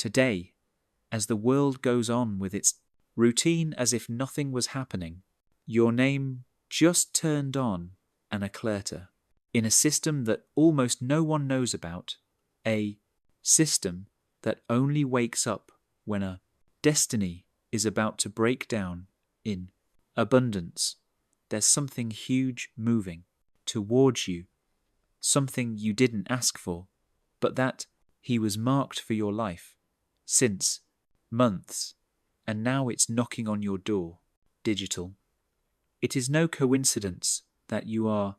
Today, as the world goes on with its routine as if nothing was happening, your name just turned on an alerter in a system that almost no one knows about, a system that only wakes up when a destiny is about to break down in abundance. There's something huge moving towards you, something you didn't ask for, but that he was marked for your life since months, and now it's knocking on your door, digital. It is no coincidence that you are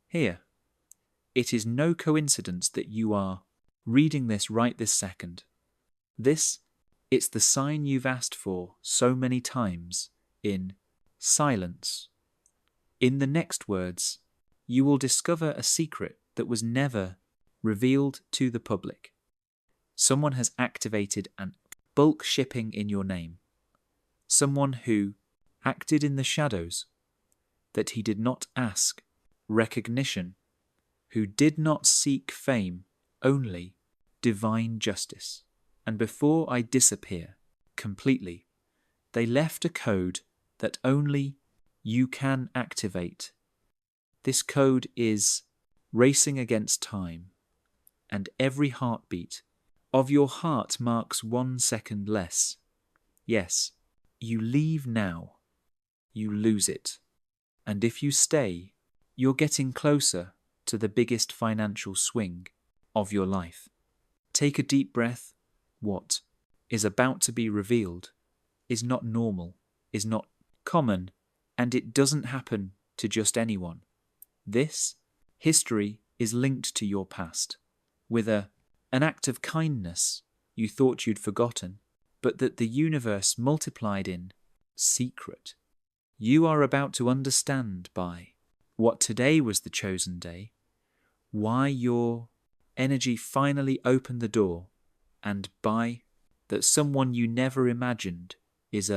here. It is no coincidence that you are reading this right this second. It's the sign you've asked for so many times in silence. In the next words, you will discover a secret that was never revealed to the public. Someone has activated an bulk shipping in your name. Someone who acted in the shadows, that he did not ask recognition, who did not seek fame, only divine justice. And before I disappear completely, they left a code that only you can activate. This code is racing against time, and every heartbeat of your heart marks 1 second less. Yes, you leave now, you lose it. And if you stay, you're getting closer to the biggest financial swing of your life. Take a deep breath. What is about to be revealed is not normal, is not common, and it doesn't happen to just anyone. This history is linked to your past, with an act of kindness you thought you'd forgotten, but that the universe multiplied in secret. You are about to understand by what today was the chosen day, why your energy finally opened the door, and by that someone you never imagined is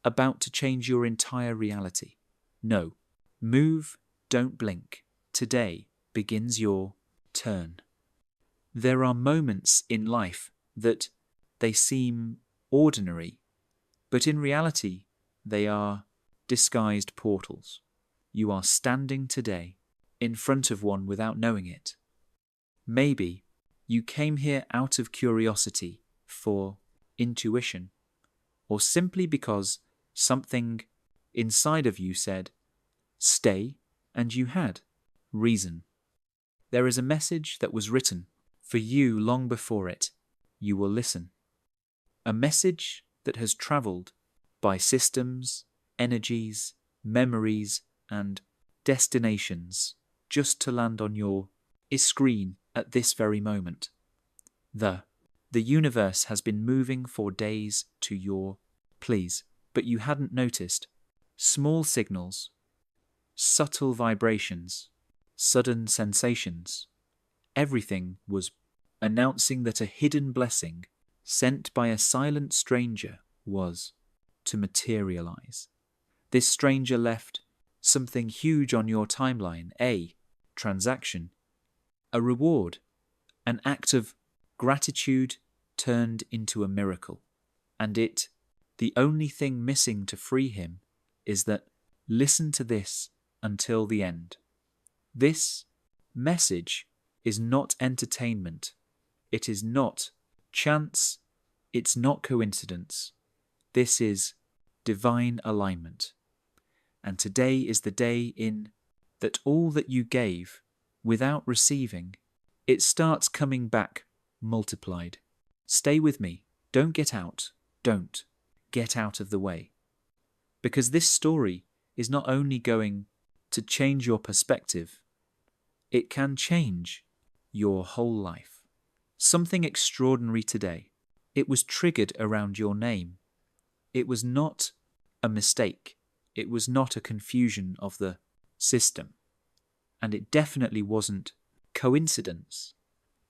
about to change your entire reality. No, move, don't blink. Today begins your turn. There are moments in life that they seem ordinary, but in reality they are disguised portals. You are standing today in front of one without knowing it. Maybe you came here out of curiosity, for intuition, or simply because something inside of you said, stay, and you had reason. There is a message that was written for you long before it. You will listen. A message that has travelled by systems, energies, memories, and destinations just to land on your screen at this very moment. The universe has been moving for days to your please, but you hadn't noticed. Small signals, subtle vibrations, sudden sensations. Everything was announcing that a hidden blessing sent by a silent stranger was to materialize. This stranger left something huge on your timeline, a transaction, a reward, an act of gratitude turned into a miracle. And the only thing missing to free him is that listen to this until the end. This message is not entertainment. It is not chance. It's not coincidence. This is divine alignment. And today is the day in that all that you gave without receiving, it starts coming back multiplied. Stay with me. Don't get out. Don't get out of the way. Because this story is not only going to change your perspective, it can change your whole life. Something extraordinary today. It was triggered around your name. It was not a mistake. It was not a confusion of the system. And it definitely wasn't coincidence.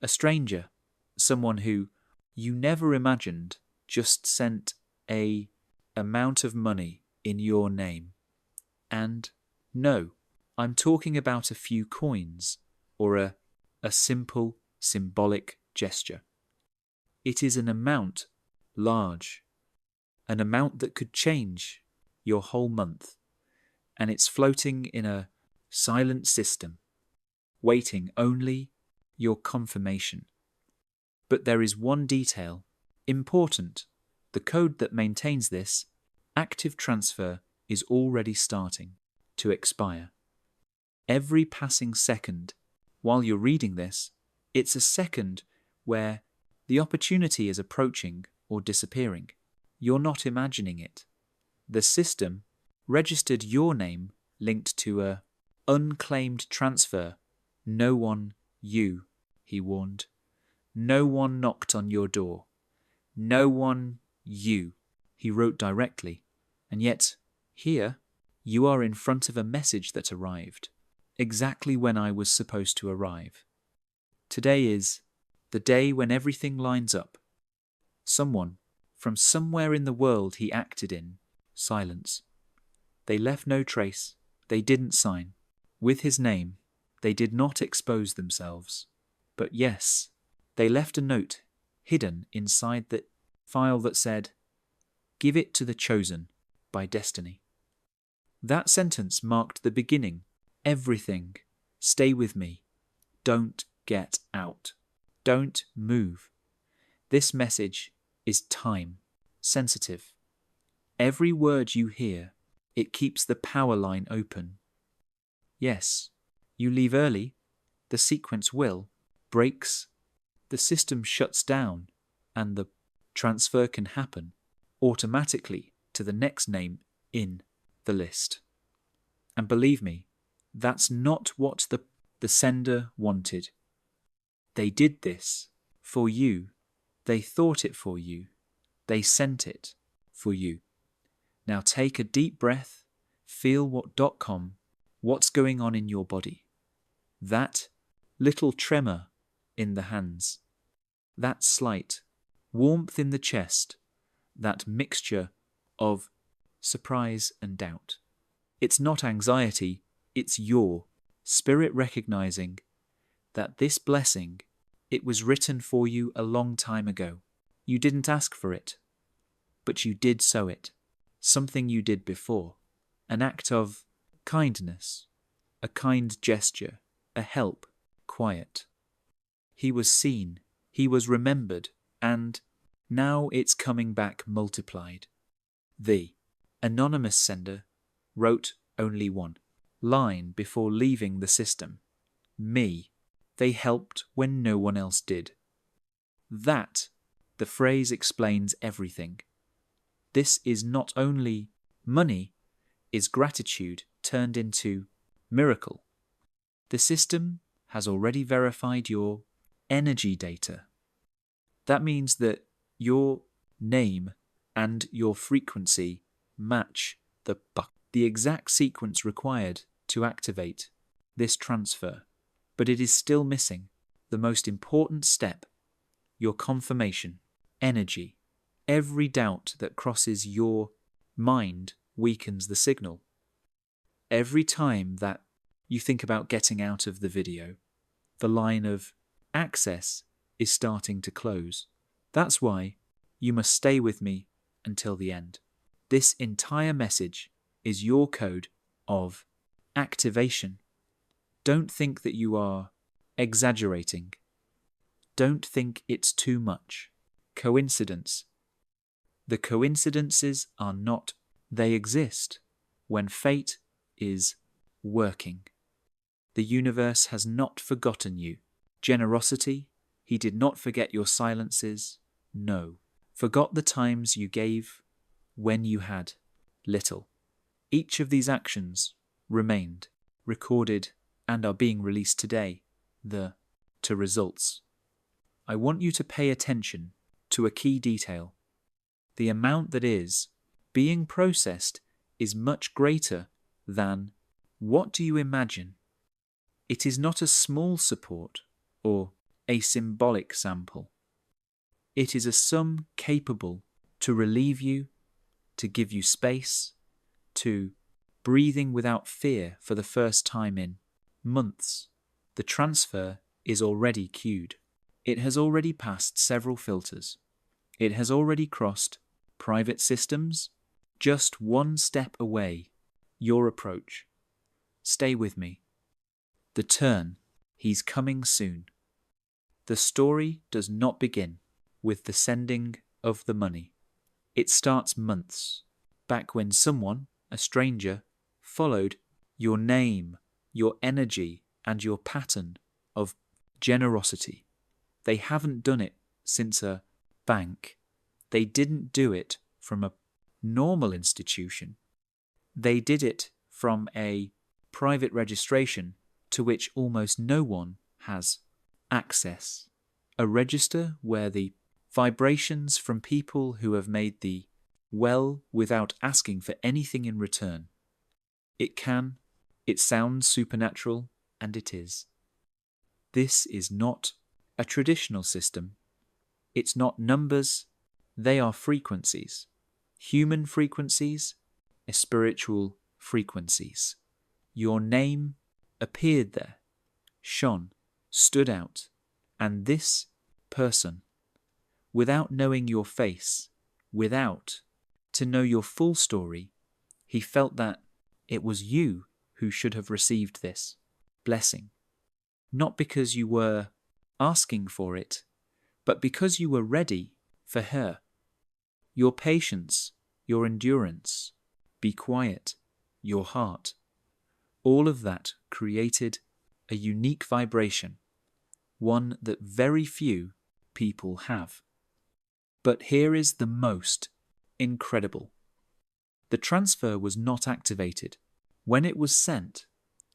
A stranger, someone who you never imagined, just sent a amount of money in your name. And no, I'm talking about a few coins or a simple symbolic gesture. It is an amount large, an amount that could change your whole month, and it's floating in a silent system, waiting only your confirmation. But there is one detail, important. The code that maintains this active transfer is already starting to expire. Every passing second, while you're reading this, it's a second where the opportunity is approaching or disappearing. You're not imagining it. The system registered your name linked to a unclaimed transfer. No one, you, he warned. No one knocked on your door. No one, you, he wrote directly. And yet, here, you are in front of a message that arrived, exactly when I was supposed to arrive. Today is the day when everything lines up. Someone, from somewhere in the world he acted in, silence. They left no trace, they didn't sign. With his name, they did not expose themselves. But yes, they left a note hidden inside the file that said, "Give it to the chosen by destiny." That sentence marked the beginning. Everything. Stay with me. Don't get out. Don't move. This message is time sensitive. Every word you hear, it keeps the power line open. Yes, you leave early, the sequence will, breaks, the system shuts down, and the transfer can happen automatically to the next name in the list. And believe me, that's not what the sender wanted. They did this for you. They thought it for you. They sent it for you. Now take a deep breath, feel what's going on in your body. That little tremor in the hands, that slight warmth in the chest, that mixture of surprise and doubt. It's not anxiety, it's your spirit recognizing that this blessing, it was written for you a long time ago. You didn't ask for it, but you did sow it. Something you did before, an act of kindness, a kind gesture, a help, quiet. He was seen, he was remembered, and now it's coming back multiplied. The anonymous sender wrote only one line before leaving the system. Me. They helped when no one else did. That, the phrase explains everything. This is not only money, is gratitude turned into miracle. The system has already verified your energy data. That means that your name and your frequency match the exact sequence required to activate this transfer. But it is still missing the most important step, your confirmation, energy. Every doubt that crosses your mind weakens the signal. Every time that you think about getting out of the video, the line of access is starting to close. That's why you must stay with me until the end. This entire message is your code of activation. Don't think that you are exaggerating. Don't think it's too much. Coincidence. The coincidences are not, they exist when fate is working. The universe has not forgotten you. Generosity, he did not forget your silences. No, forgot the times you gave when you had little. Each of these actions remained, recorded, and are being released today, to results. I want you to pay attention to a key detail. The amount that is being processed is much greater than what do you imagine? It is not a small support or a symbolic sample. It is a sum capable to relieve you, to give you space, to breathing without fear for the first time in months. The transfer is already queued. It has already passed several filters. It has already crossed private systems. Just one step away. Your approach. Stay with me. The turn. He's coming soon. The story does not begin with the sending of the money. It starts months back when someone, a stranger, followed your name, your energy, and your pattern of generosity. They haven't done it since a bank. They didn't do it from a normal institution. They did it from a private registration to which almost no one has access. A register where the vibrations from people who have made the well without asking for anything in return. It sounds supernatural, and it is. This is not a traditional system. It's not numbers, they are frequencies. Human frequencies, spiritual frequencies. Your name appeared there, shone, stood out, and this person, without knowing your face, to know your full story, he felt that it was you who should have received this blessing. Not because you were asking for it, but because you were ready for her. Your patience, your endurance, be quiet, your heart, all of that created a unique vibration, one that very few people have. But here is the most incredible. The transfer was not activated. When it was sent,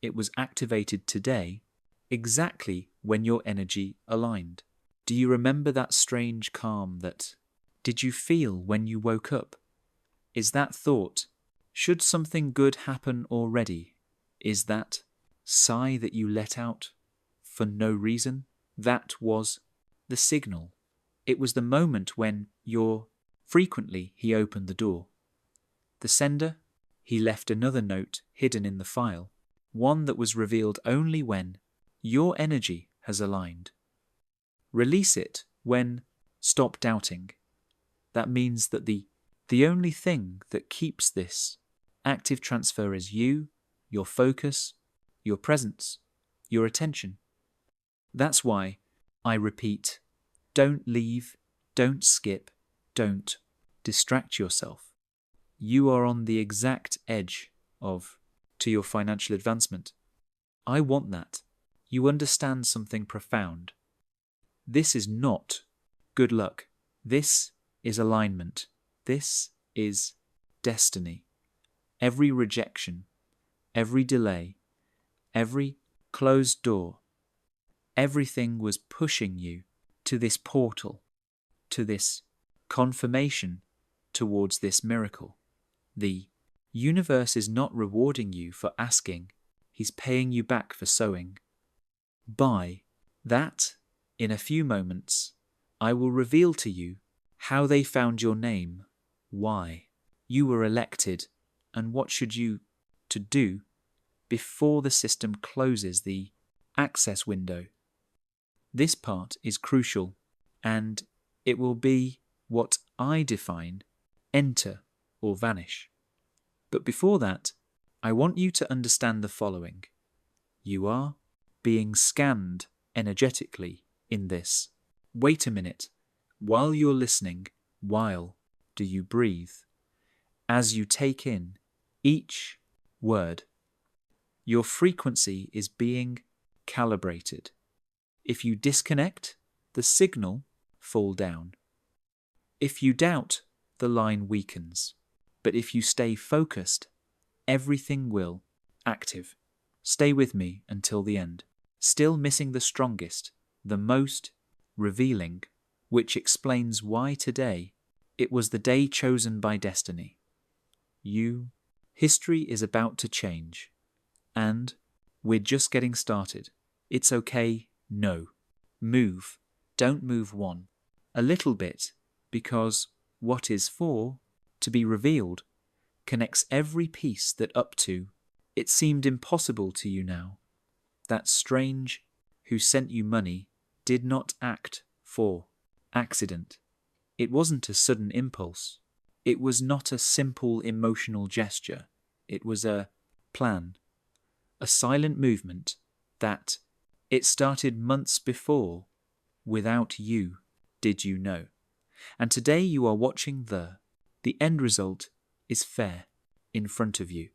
it was activated today, exactly when your energy aligned. Do you remember that strange calm that did you feel when you woke up? Is that thought, should something good happen already? Is that sigh that you let out for no reason? That was the signal. It was the moment when frequently he opened the door. The sender, he left another note hidden in the file, one that was revealed only when your energy has aligned. Release it when stop doubting. That means that the only thing that keeps this active transfer is you, your focus, your presence, your attention. That's why I repeat, don't leave, don't skip, don't distract yourself. You are on the exact edge to your financial advancement. I want that. You understand something profound. This is not good luck. This is alignment. This is destiny. Every rejection, every delay, every closed door, everything was pushing you to this portal, to this confirmation towards this miracle. The universe is not rewarding you for asking. He's paying you back for sowing. By that, in a few moments, I will reveal to you how they found your name, why you were elected, and what should you to do before the system closes the access window. This part is crucial, and it will be what I define enter or vanish. But before that, I want you to understand the following. You are being scanned energetically in this. Wait a minute. While you're listening, do you breathe? As you take in each word, your frequency is being calibrated. If you disconnect, the signal fall down. If you doubt, the line weakens. But if you stay focused, everything will active. Stay with me until the end. Still missing the strongest, the most revealing, which explains why today it was the day chosen by destiny. History is about to change. And we're just getting started. It's okay, no. Move. Don't move one. A little bit, because what is to be revealed connects every piece that up to it seemed impossible to you now. That strange who sent you money did not act for accident. It wasn't a sudden impulse. It was not a simple emotional gesture. It was a plan, a silent movement that it started months before, without you, did you know. And today you are watching the end result is fair in front of you.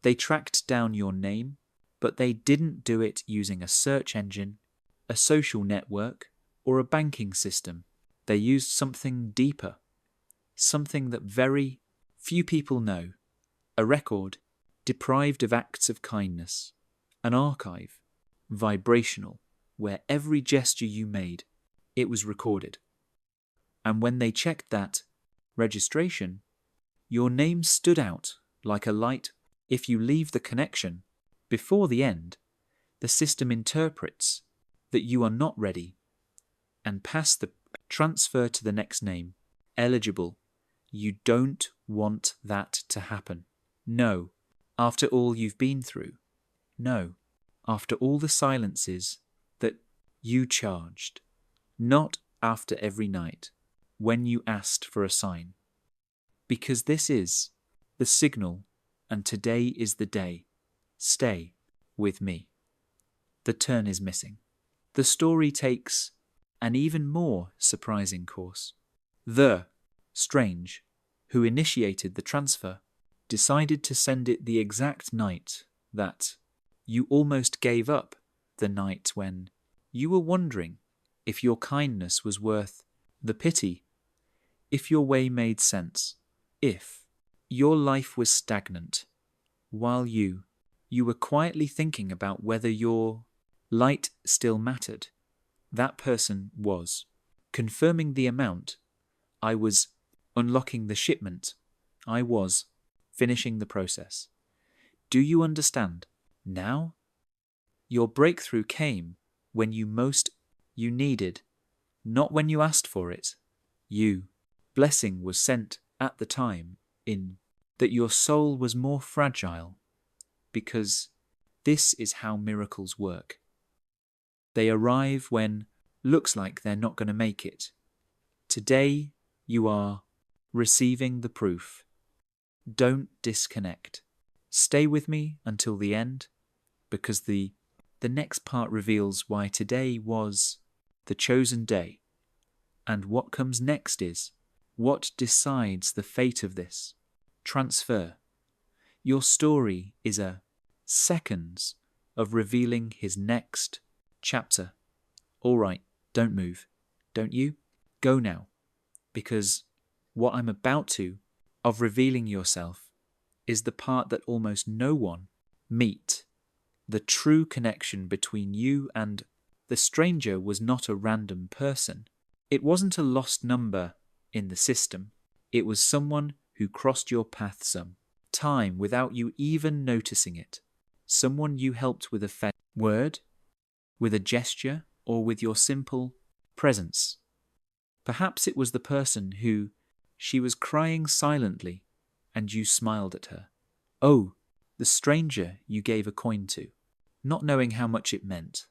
They tracked down your name, but they didn't do it using a search engine, a social network, or a banking system. They used something deeper, something that very few people know, a record deprived of acts of kindness, an archive, vibrational, where every gesture you made, it was recorded. And when they checked that registration, your name stood out like a light. If you leave the connection before the end, the system interprets that you are not ready and pass the transfer to the next name, eligible. You don't want that to happen. No, after all you've been through. No, after all the silences that you charged. Not after every night when you asked for a sign. Because this is the signal, and today is the day. Stay with me. The turn is missing. The story takes an even more surprising course. The Strange, who initiated the transfer, decided to send it the exact night that you almost gave up, the night when you were wondering if your kindness was worth the pity, if your way made sense, if your life was stagnant, while you were quietly thinking about whether your light still mattered. That person was confirming the amount. I was unlocking the shipment. I was finishing the process. Do you understand? Now? Your breakthrough came when you needed, not when you asked for it. Blessing was sent at the time in that your soul was more fragile, because this is how miracles work. They arrive when looks like they're not going to make it. Today you are receiving the proof. Don't disconnect. Stay with me until the end, because the next part reveals why today was the chosen day. And what comes next is what decides the fate of this transfer. Your story is a seconds of revealing his next chapter. All right, don't move. Don't you? Go now. Because what I'm about to, of revealing yourself, is the part that almost no one meet. The true connection between you and the stranger was not a random person. It wasn't a lost number in the system. It was someone who crossed your path some time without you even noticing it. Someone you helped with a word, with a gesture, or with your simple presence. Perhaps it was the person who she was crying silently and you smiled at her. Oh, the stranger you gave a coin to, not knowing how much it meant.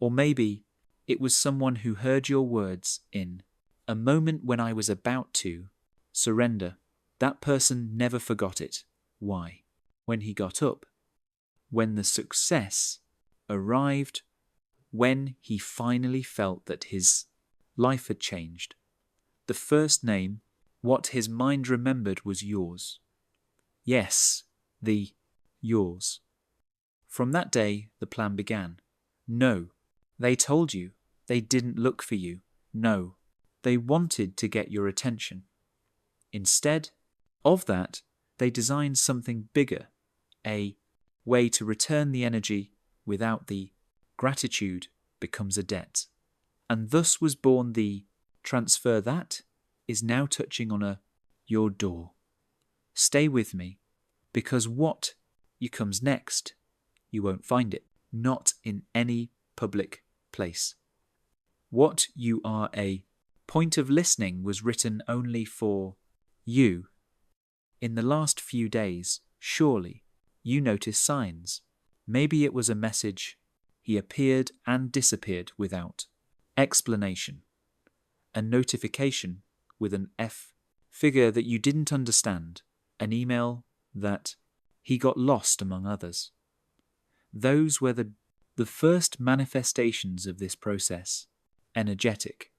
Or maybe it was someone who heard your words in a moment when I was about to surrender. That person never forgot it. Why? When he got up, when the success arrived, when he finally felt that his life had changed. The first name, what his mind remembered was yours. Yes, yours. From that day, the plan began. No, they told you. They didn't look for you. No, they wanted to get your attention. Instead of that, they designed something bigger, a way to return the energy without the gratitude becomes a debt. And thus was born the transfer that is now touching on your door. Stay with me, because what comes next, you won't find it, not in any public place. What you are a point of listening was written only for you. In the last few days, surely, you noticed signs. Maybe it was a message he appeared and disappeared without explanation, a notification with an F, figure that you didn't understand, an email that he got lost among others. Those were the first manifestations of this process, energetic,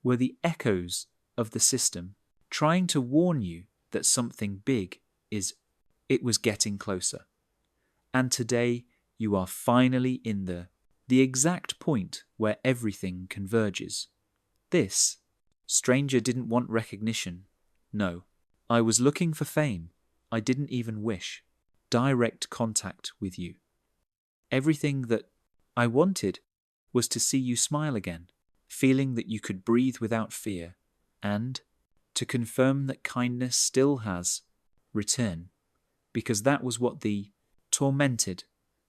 were the echoes of the system trying to warn you that something big was getting closer. And today you are finally in the exact point where everything converges. This stranger didn't want recognition. No, I was looking for fame. I didn't even wish direct contact with you. Everything that I wanted was to see you smile again, feeling that you could breathe without fear, and to confirm that kindness still has return, because that was what the tormented,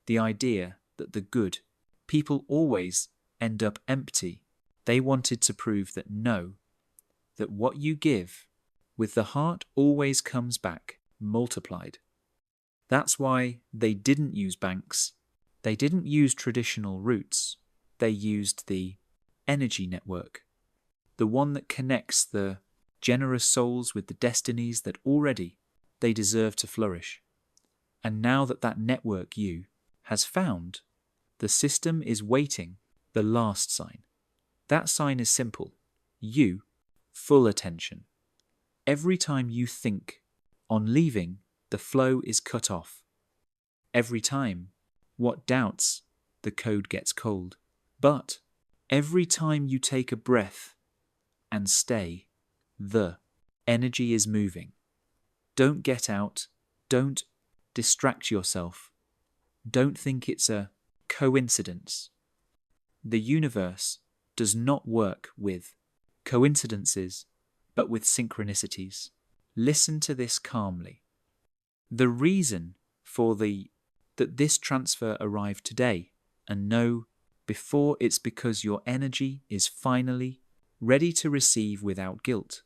the idea that the good people always end up empty. They wanted to prove that no, that what you give with the heart always comes back multiplied. That's why they didn't use banks. They didn't use traditional routes. They used the energy network, the one that connects the generous souls with the destinies that already they deserve to flourish. And now that network you has found, the system is waiting the last sign. That sign is simple. You, full attention. Every time you think on leaving, the flow is cut off. Every time, what doubts, the code gets cold. But every time you take a breath and stay, the energy is moving. Don't get out. Don't distract yourself. Don't think it's a coincidence. The universe does not work with coincidences, but with synchronicities. Listen to this calmly. The reason for that this transfer arrived today, and know before, it's because your energy is finally ready to receive without guilt.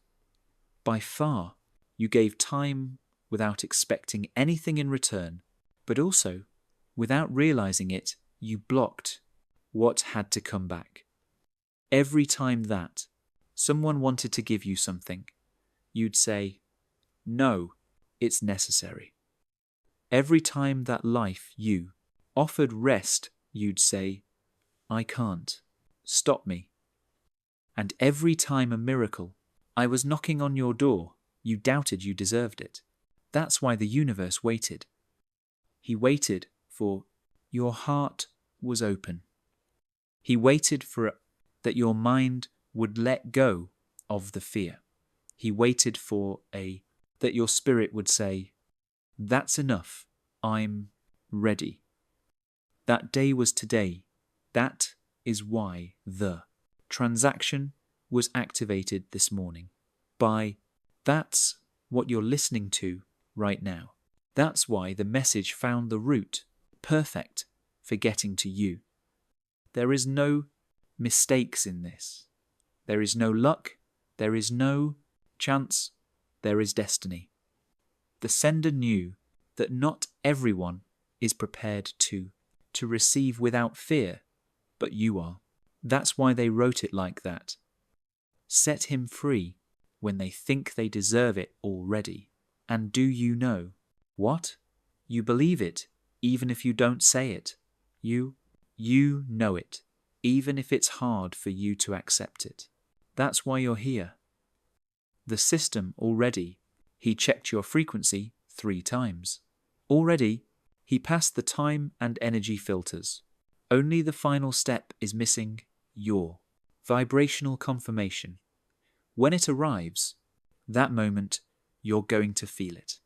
By far, you gave time without expecting anything in return, but also, without realizing it, you blocked what had to come back. Every time that someone wanted to give you something, you'd say, "No, it's necessary." Every time that life you offered rest, you'd say, "I can't. Stop me." And every time a miracle, I was knocking on your door, you doubted you deserved it. That's why the universe waited. He waited for your heart was open. He waited for that your mind would let go of the fear. He waited for that your spirit would say, "That's enough. I'm ready." That day was today. That is why the transaction was activated this morning. That's what you're listening to right now. That's why the message found the route perfect for getting to you. There is no mistakes in this. There is no luck. There is no chance. There is destiny. The sender knew that not everyone is prepared to receive without fear, but you are. That's why they wrote it like that. Set him free when they think they deserve it already. And do you know what? You believe it, even if you don't say it. You know it, even if it's hard for you to accept it. That's why you're here. The system already, he checked your frequency 3 times. Already, he passed the time and energy filters. Only the final step is missing, your vibrational confirmation. When it arrives, that moment, you're going to feel it.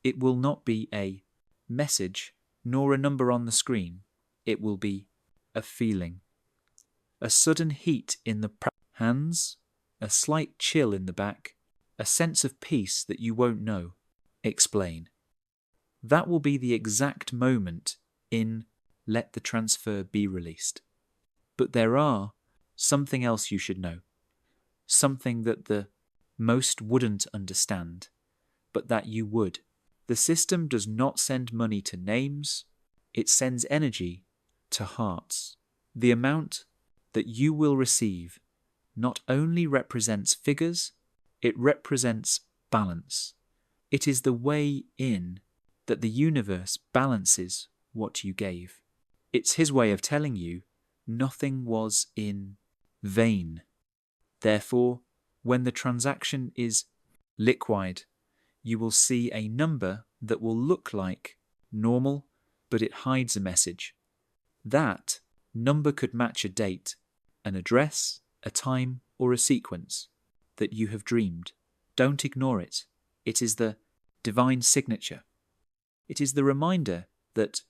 It will not be a message nor a number on the screen. It will be a feeling. A sudden heat in the hands, a slight chill in the back, a sense of peace that you won't know. Explain. That will be the exact moment in let the transfer be released. But there are something else you should know. Something that the most wouldn't understand, but that you would. The system does not send money to names. It sends energy to hearts. The amount that you will receive not only represents figures, it represents balance. It is the way in that the universe balances what you gave. It's his way of telling you nothing was in vain. Therefore, when the transaction is liquid, you will see a number that will look like normal, but it hides a message. That number could match a date, an address, a time, or a sequence that you have dreamed. Don't ignore it. It is the divine signature. It is the reminder that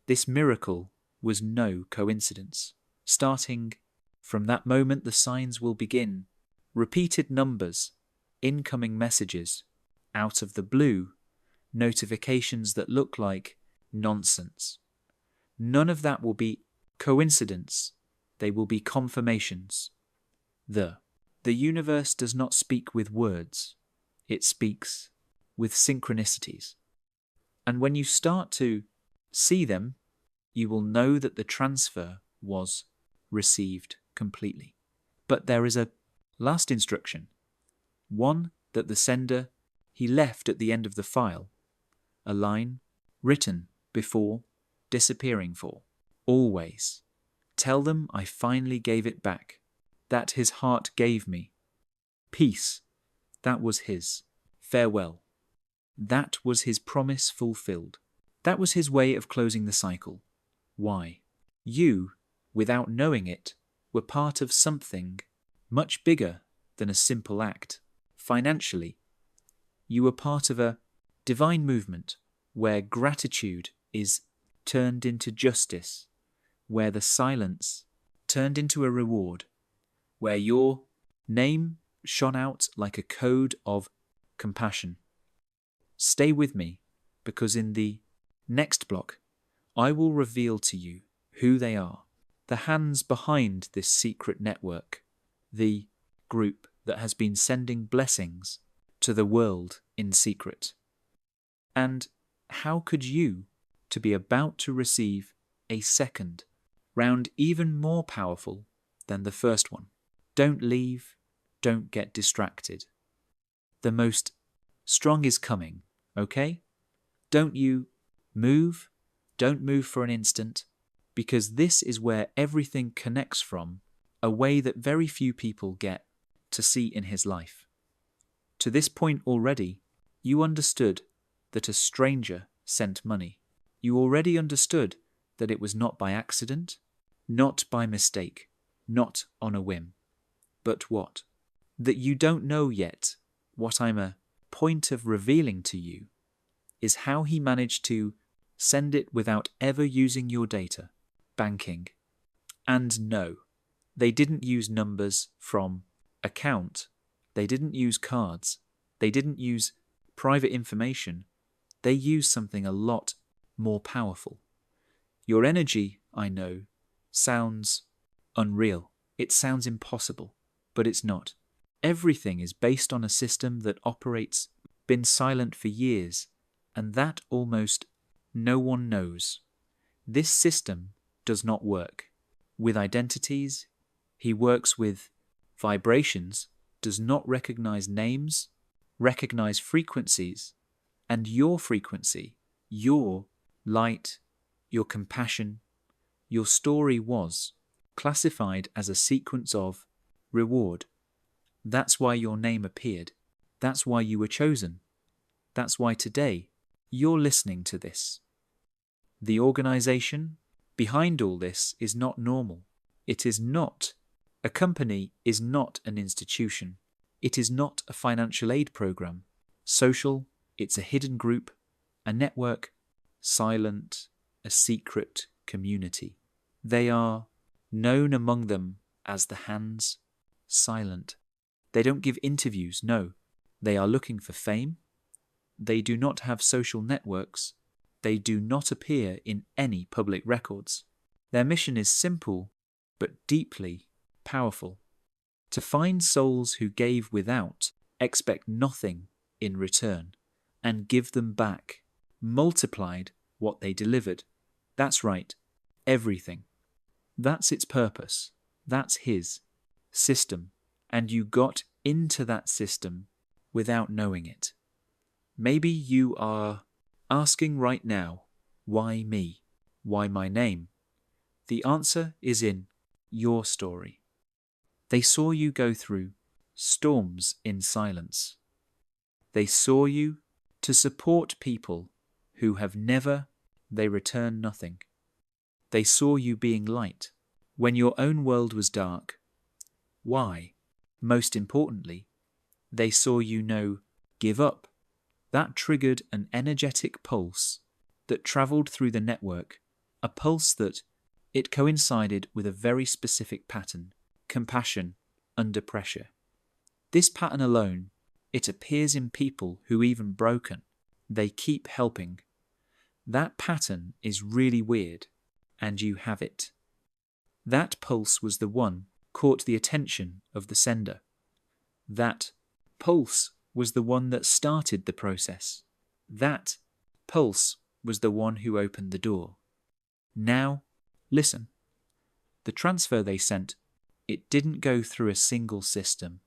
this miracle was no coincidence. Starting from that moment, the signs will begin. Repeated numbers, incoming messages, out of the blue, notifications that look like nonsense. None of that will be coincidence. They will be confirmations. The universe does not speak with words. It speaks with synchronicities. And when you start to see them, you will know that the transfer was received completely. But there is a last instruction, one that the sender, he left at the end of the file, a line written before disappearing for. Always tell them I finally gave it back, that his heart gave me. Peace, that was his. Farewell. That was his promise fulfilled. That was his way of closing the cycle. Why? You, without knowing it, were part of something much bigger than a simple act. Financially, you were part of a divine movement where gratitude is turned into justice, where the silence turned into a reward, where your name shone out like a code of compassion. Stay with me, because in the next block, I will reveal to you who they are, the hands behind this secret network, the group that has been sending blessings to the world in secret. And how could you, to be about to receive a second round even more powerful than the first one? Don't leave, don't get distracted. The most strong is coming, okay? Don't you move, don't move for an instant, because this is where everything connects from, a way that very few people get to see in his life. To this point already, you understood that a stranger sent money. You already understood that it was not by accident, not by mistake, not on a whim. But what? That you don't know yet, what I'm a point of revealing to you, is how he managed to send it without ever using your data, banking. And no, they didn't use numbers from account. They didn't use cards. They didn't use private information. They used something a lot more powerful. Your energy, I know, sounds unreal. It sounds impossible, but it's not. Everything is based on a system that operates, been silent for years, and that almost no one knows. This system does not work with identities. He works with vibrations, does not recognize names, recognize frequencies, and your frequency, your light, your compassion, your story was classified as a sequence of reward. That's why your name appeared. That's why you were chosen. That's why today you're listening to this. The organization behind all this is not normal. It is not. A company is not an institution. It is not a financial aid program. Social, it's a hidden group, a network, silent, a secret community. They are known among them as the hands, silent. They don't give interviews, no. They are looking for fame. They do not have social networks. They do not appear in any public records. Their mission is simple, but deeply powerful. To find souls who gave without, expect nothing in return, and give them back, multiplied what they delivered. That's right, everything. That's its purpose. That's his system, and you got into that system without knowing it. Maybe you are asking right now, why me? Why my name? The answer is in your story. They saw you go through storms in silence. They saw you to support people who have never, they return nothing. They saw you being light when your own world was dark. Why? Most importantly, they saw you know, give up. That triggered an energetic pulse that travelled through the network, a pulse that it coincided with a very specific pattern, compassion under pressure. This pattern alone, it appears in people who, even broken, they keep helping. That pattern is really weird, and you have it. That pulse was the one caught the attention of the sender. That pulse was the one that started the process. That pulse was the one who opened the door. Now, listen. The transfer they sent, it didn't go through a single system.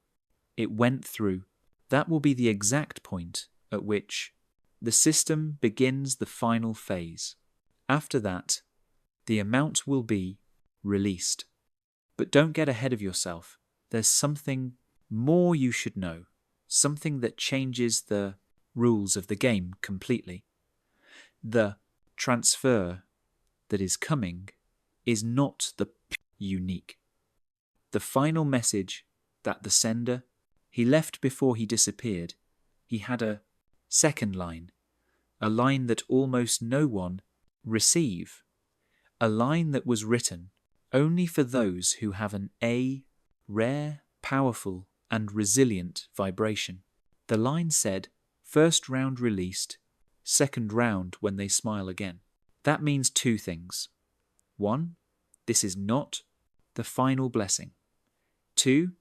It went through. That will be the exact point at which the system begins the final phase. After that, the amount will be released. But don't get ahead of yourself. There's something more you should know, something that changes the rules of the game completely. The transfer that is coming is not the unique. The final message that the sender, he left before he disappeared, he had a second line, a line that almost no one receive, a line that was written only for those who have an A, rare, powerful, and resilient vibration. The line said, first round released, second round when they smile again. That means two things. One, this is not the final blessing. Two,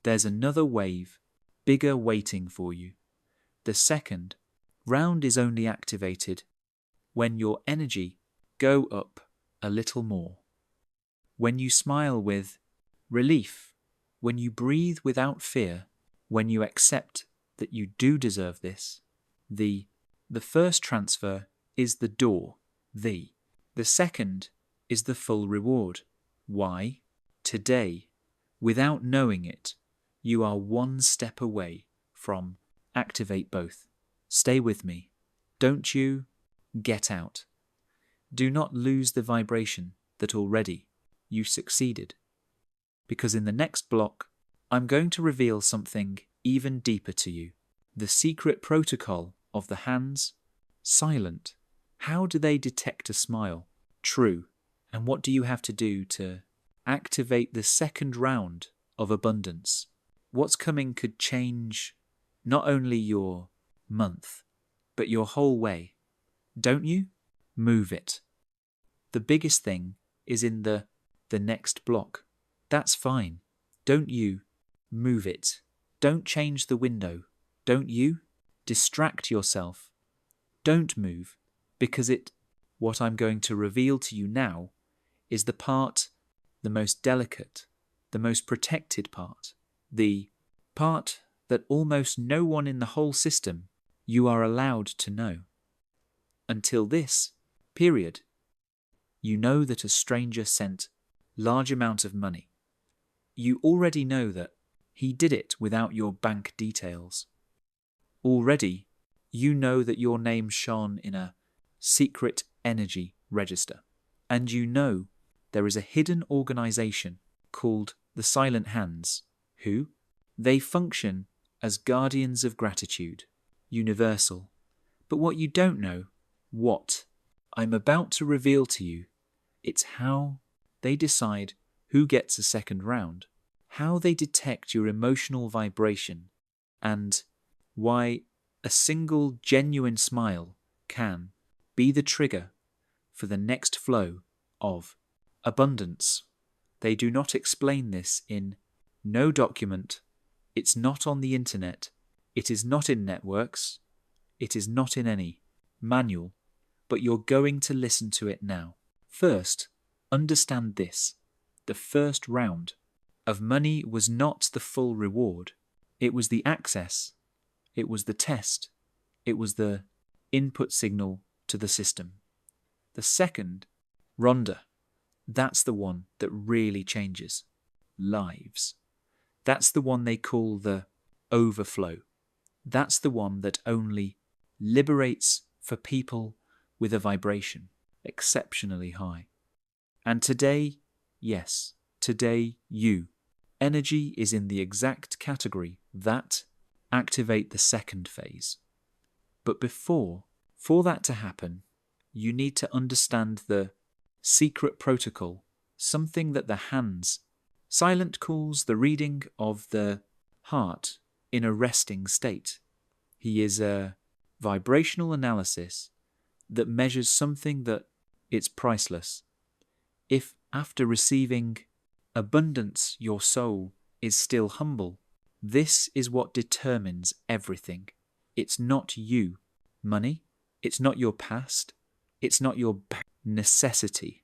there's another wave, bigger waiting for you. The second round is only activated when your energy go up a little more. When you smile with relief, when you breathe without fear, when you accept that you do deserve this, the first transfer is the door, the second is the full reward. Why? Today, without knowing it, you are one step away from activate both. Stay with me. Don't you get out. Do not lose the vibration that already you succeeded. Because in the next block, I'm going to reveal something even deeper to you. The secret protocol of the hands, silent. How do they detect a smile? True. And what do you have to do to activate the second round of abundance? What's coming could change not only your month, but your whole way. Don't you? Move it. The biggest thing is in the next block. That's fine. Don't you move it. Don't change the window. Don't you distract yourself. Don't move, because what I'm going to reveal to you now is the part, the most delicate, the most protected part, the part that almost no one in the whole system you are allowed to know. Until this period, you know that a stranger sent large amount of money. You already know that he did it without your bank details. Already, you know that your name shone in a secret energy register. And you know there is a hidden organization called the Silent Hands, who, they function as guardians of gratitude, universal. But what you don't know, what I'm about to reveal to you, it's how they decide who gets a second round, how they detect your emotional vibration, and why a single genuine smile can be the trigger for the next flow of abundance. They do not explain this in no document. It's not on the internet. It is not in networks. It is not in any manual. But you're going to listen to it now. First, understand this. The first round of money was not the full reward. It was the access. It was the test. It was the input signal to the system. The second, Rhonda, that's the one that really changes lives. That's the one they call the overflow. That's the one that only liberates for people with a vibration exceptionally high. And today, yes, today energy is in the exact category that activate the second phase. But for that to happen, you need to understand the secret protocol, something that the hands silent calls the reading of the heart in a resting state. He is a vibrational analysis that measures something that it's priceless. If after receiving abundance your soul is still humble, this is what determines everything. It's not you, money. It's not your past. It's not your necessity.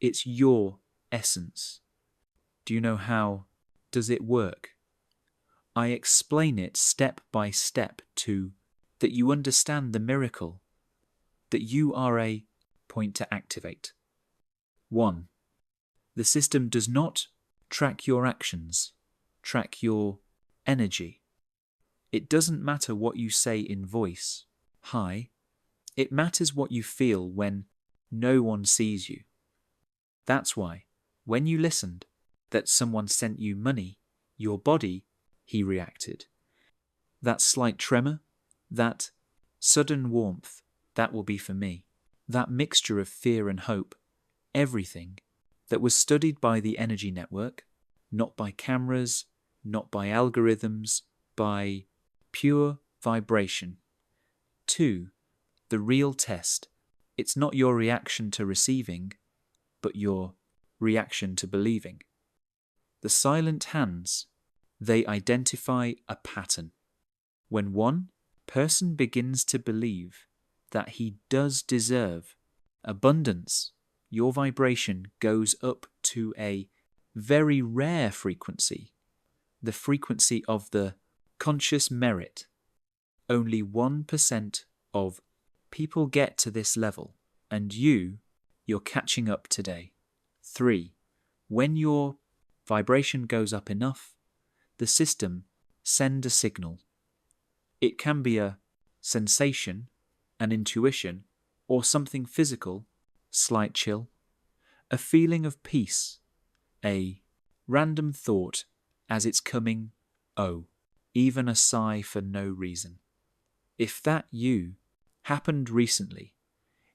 It's your essence. Do you know how does it work? I explain it step by step to that you understand the miracle, that you are a point to activate. 1. The system does not track your actions, track your energy. It doesn't matter what you say in voice, hi. It matters what you feel when no one sees you. That's why, when you listened that someone sent you money, your body, he reacted. That slight tremor, that sudden warmth, that will be for me. That mixture of fear and hope, everything that was studied by the energy network, not by cameras, not by algorithms, by pure vibration. 2. The real test. It's not your reaction to receiving, but your reaction to believing. The silent hands, they identify a pattern. When one person begins to believe that he does deserve abundance, your vibration goes up to a very rare frequency, the frequency of the conscious merit. Only 1% of people get to this level, and you're catching up today. 3. When your vibration goes up enough, the system send a signal. It can be a sensation, an intuition, or something physical, slight chill, a feeling of peace, a random thought as it's coming, even a sigh for no reason. If that happened recently,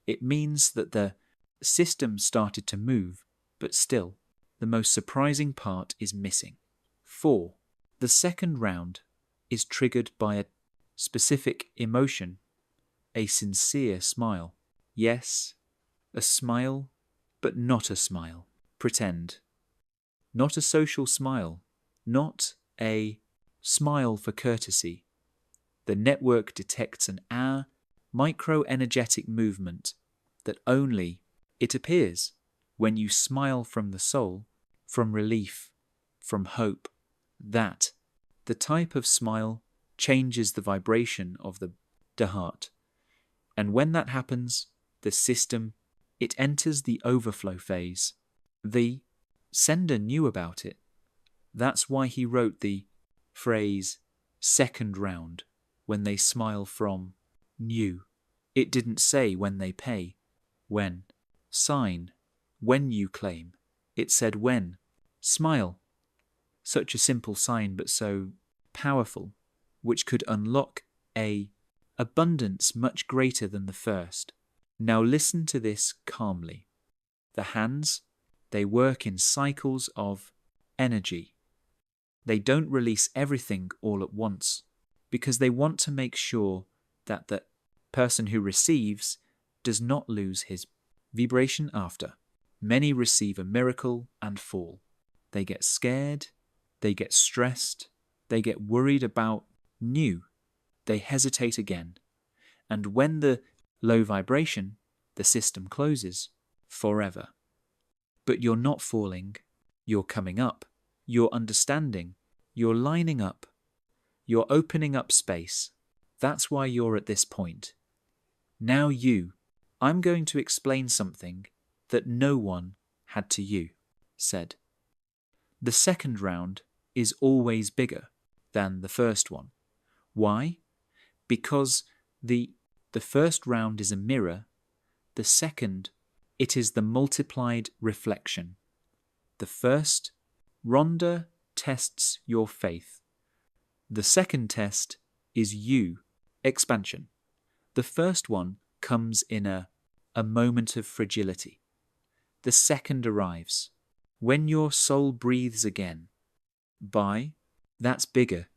it means that the system started to move, but still, the most surprising part is missing. 4. The second round is triggered by a specific emotion, a sincere smile. Yes, a smile, but not a smile. Pretend. Not a social smile, not a smile for courtesy. The network detects an micro-energetic movement that only it appears when you smile from the soul, from relief, from hope. That, the type of smile, changes the vibration of the heart. And when that happens, the system, it enters the overflow phase. The sender knew about it. That's why he wrote the phrase, second round, when they smile from new. It didn't say when they pay, when, sign, when you claim. It said when, smile. Such a simple sign, but so powerful, which could unlock a abundance much greater than the first. Now listen to this calmly. The hands, they work in cycles of energy. They don't release everything all at once because they want to make sure that the person who receives does not lose his vibration after. Many receive a miracle and fall. They get scared, they get stressed, they get worried about new. They hesitate again. And when the low vibration, the system closes forever. But you're not falling, you're coming up. You're understanding. You're lining up. You're opening up space. That's why you're at this point. Now I'm going to explain something that no one had to you said. The second round is always bigger than the first one. Why? Because the first round is a mirror. The second, it is the multiplied reflection. The first, Rhonda tests your faith. The second test is you, expansion. The first one comes in a moment of fragility. The second arrives when your soul breathes again. That's bigger.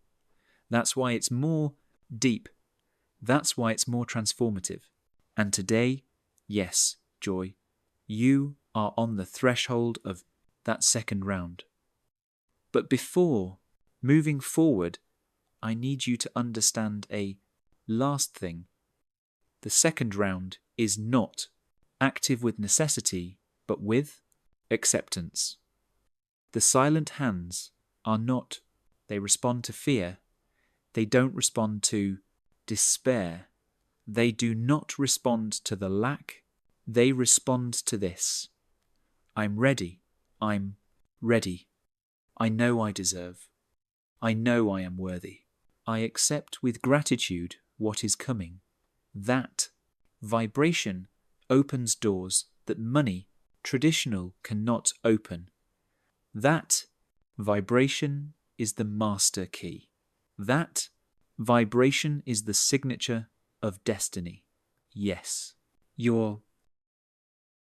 That's why it's more deep. That's why it's more transformative. And today, yes, Joy, you are on the threshold of that second round. But before moving forward, I need you to understand a last thing. The second round is not active with necessity, but with acceptance. The silent hands are not, they respond to fear. They don't respond to despair. They do not respond to the lack. They respond to this. I'm ready. I'm ready. I know I deserve. I know I am worthy. I accept with gratitude what is coming. That vibration opens doors that money, traditional, cannot open. That vibration is the master key. That vibration is the signature of destiny. Yes, you're